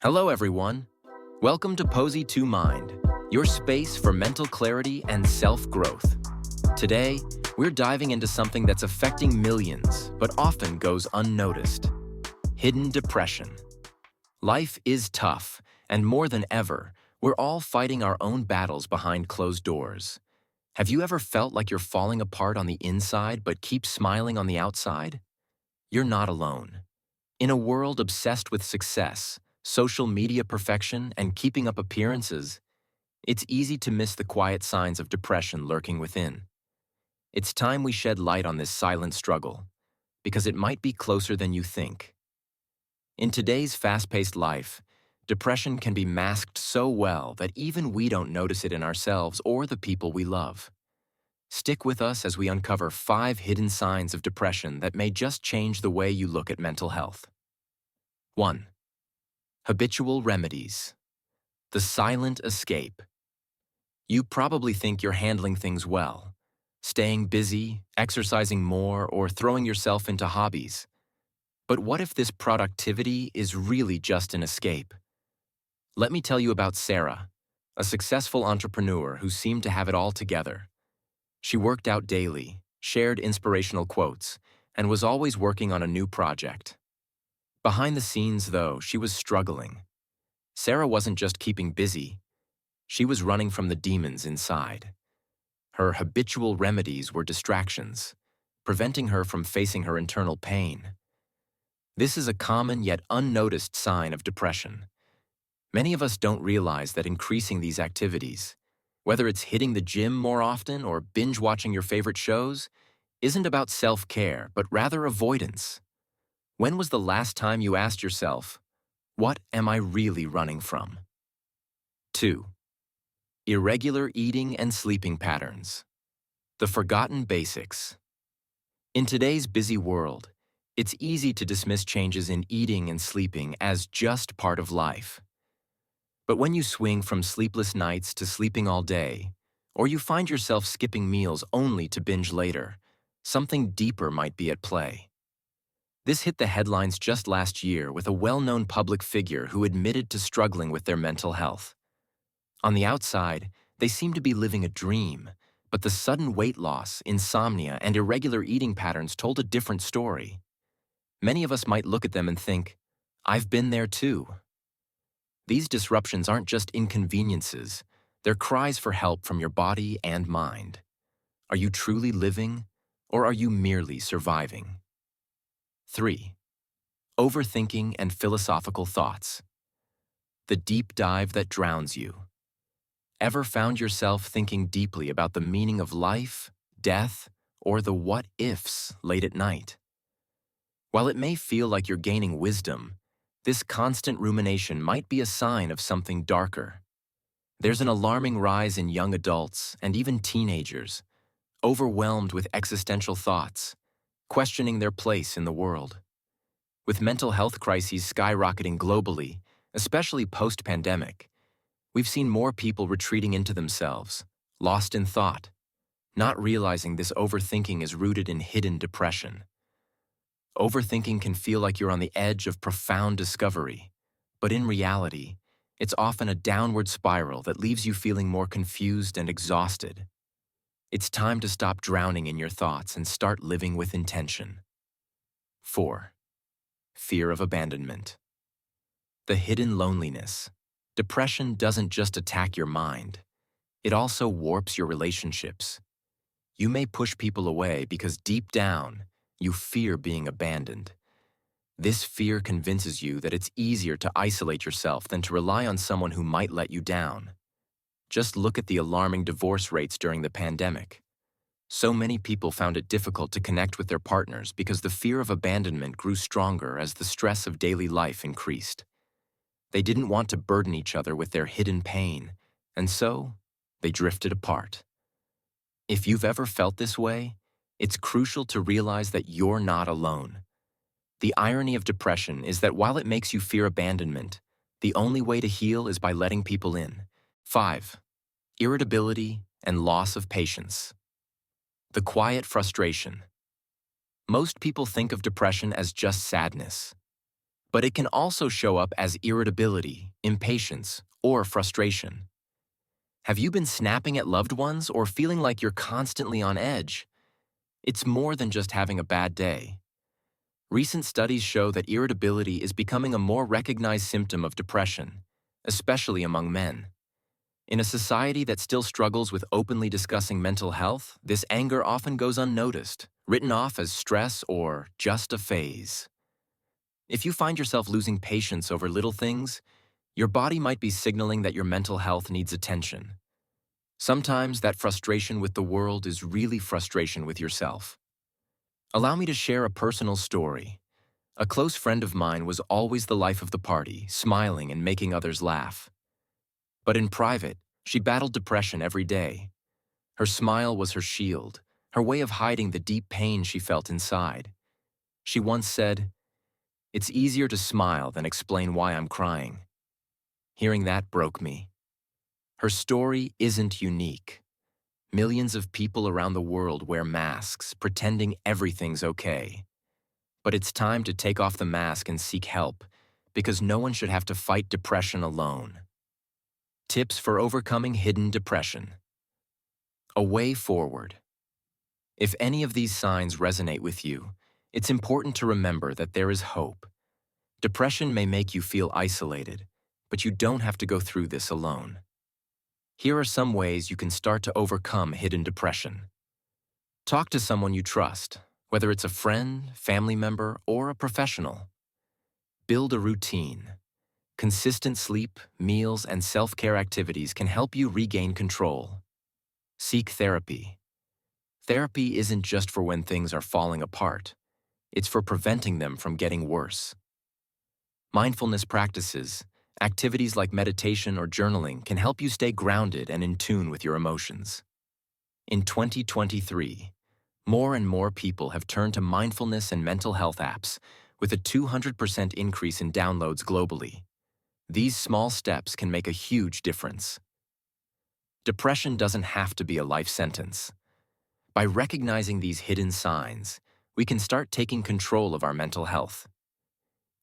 Hello, everyone. Welcome to Posy 2 Mind, your space for mental clarity and self-growth. Today, we're diving into something that's affecting millions, but often goes unnoticed: hidden depression. Life is tough, and more than ever, we're all fighting our own battles behind closed doors. Have you ever felt like you're falling apart on the inside but keep smiling on the outside? You're not alone. In a world obsessed with success, social media perfection, and keeping up appearances, it's easy to miss the quiet signs of depression lurking within. It's time we shed light on this silent struggle, because it might be closer than you think. In today's fast-paced life, depression can be masked so well that even we don't notice it in ourselves or the people we love. Stick with us as we uncover 5 hidden signs of depression that may just change the way you look at mental health. 1. Habitual remedies. The silent escape. You probably think you're handling things well, staying busy, exercising more, or throwing yourself into hobbies. But what if this productivity is really just an escape? Let me tell you about Sarah, a successful entrepreneur who seemed to have it all together. She worked out daily, shared inspirational quotes, and was always working on a new project. Behind the scenes, though, she was struggling. Sarah wasn't just keeping busy, she was running from the demons inside. Her habitual remedies were distractions, preventing her from facing her internal pain. This is a common yet unnoticed sign of depression. Many of us don't realize that increasing these activities, whether it's hitting the gym more often or binge-watching your favorite shows, isn't about self-care, but rather avoidance. When was the last time you asked yourself, what am I really running from? 2. Irregular eating and sleeping patterns. The forgotten basics. In today's busy world, it's easy to dismiss changes in eating and sleeping as just part of life. But when you swing from sleepless nights to sleeping all day, or you find yourself skipping meals only to binge later, something deeper might be at play. This hit the headlines just last year with a well-known public figure who admitted to struggling with their mental health. On the outside, they seemed to be living a dream, but the sudden weight loss, insomnia, and irregular eating patterns told a different story. Many of us might look at them and think, I've been there too. These disruptions aren't just inconveniences, they're cries for help from your body and mind. Are you truly living, or are you merely surviving? 3. Overthinking and philosophical thoughts. The deep dive that drowns you. Ever found yourself thinking deeply about the meaning of life, death, or the what-ifs late at night? While it may feel like you're gaining wisdom, this constant rumination might be a sign of something darker. There's an alarming rise in young adults and even teenagers, overwhelmed with existential thoughts, questioning their place in the world. With mental health crises skyrocketing globally, especially post-pandemic, we've seen more people retreating into themselves, lost in thought, not realizing this overthinking is rooted in hidden depression. Overthinking can feel like you're on the edge of profound discovery, but in reality, it's often a downward spiral that leaves you feeling more confused and exhausted. It's time to stop drowning in your thoughts and start living with intention. 4. Fear of abandonment. The hidden loneliness. Depression doesn't just attack your mind, it also warps your relationships. You may push people away because deep down, you fear being abandoned. This fear convinces you that it's easier to isolate yourself than to rely on someone who might let you down. Just look at the alarming divorce rates during the pandemic. So many people found it difficult to connect with their partners because the fear of abandonment grew stronger as the stress of daily life increased. They didn't want to burden each other with their hidden pain, and so they drifted apart. If you've ever felt this way, it's crucial to realize that you're not alone. The irony of depression is that while it makes you fear abandonment, the only way to heal is by letting people in. 5. Irritability and loss of patience. The quiet frustration. Most people think of depression as just sadness. But it can also show up as irritability, impatience, or frustration. Have you been snapping at loved ones or feeling like you're constantly on edge? It's more than just having a bad day. Recent studies show that irritability is becoming a more recognized symptom of depression, especially among men. In a society that still struggles with openly discussing mental health, this anger often goes unnoticed, written off as stress or just a phase. If you find yourself losing patience over little things, your body might be signaling that your mental health needs attention. Sometimes that frustration with the world is really frustration with yourself. Allow me to share a personal story. A close friend of mine was always the life of the party, smiling and making others laugh. But in private, she battled depression every day. Her smile was her shield, her way of hiding the deep pain she felt inside. She once said, "It's easier to smile than explain why I'm crying." Hearing that broke me. Her story isn't unique. Millions of people around the world wear masks, pretending everything's okay. But it's time to take off the mask and seek help, because no one should have to fight depression alone. Tips for overcoming hidden depression. A way forward. If any of these signs resonate with you, it's important to remember that there is hope. Depression may make you feel isolated, but you don't have to go through this alone. Here are some ways you can start to overcome hidden depression. Talk to someone you trust, whether it's a friend, family member, or a professional. Build a routine. Consistent sleep, meals, and self-care activities can help you regain control. Seek therapy. Therapy isn't just for when things are falling apart. It's for preventing them from getting worse. Mindfulness practices, activities like meditation or journaling can help you stay grounded and in tune with your emotions. In 2023, more and more people have turned to mindfulness and mental health apps, with a 200% increase in downloads globally. These small steps can make a huge difference. Depression doesn't have to be a life sentence. By recognizing these hidden signs, we can start taking control of our mental health.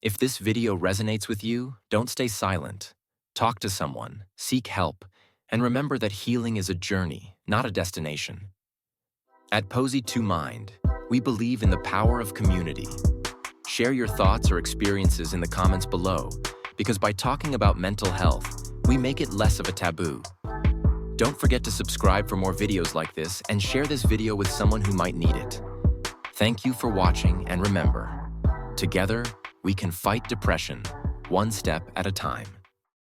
If this video resonates with you, don't stay silent. Talk to someone, seek help, and remember that healing is a journey, not a destination. At Posy2Mind, we believe in the power of community. Share your thoughts or experiences in the comments below, because by talking about mental health, we make it less of a taboo. Don't forget to subscribe for more videos like this and share this video with someone who might need it. Thank you for watching, and remember, together, we can fight depression, one step at a time.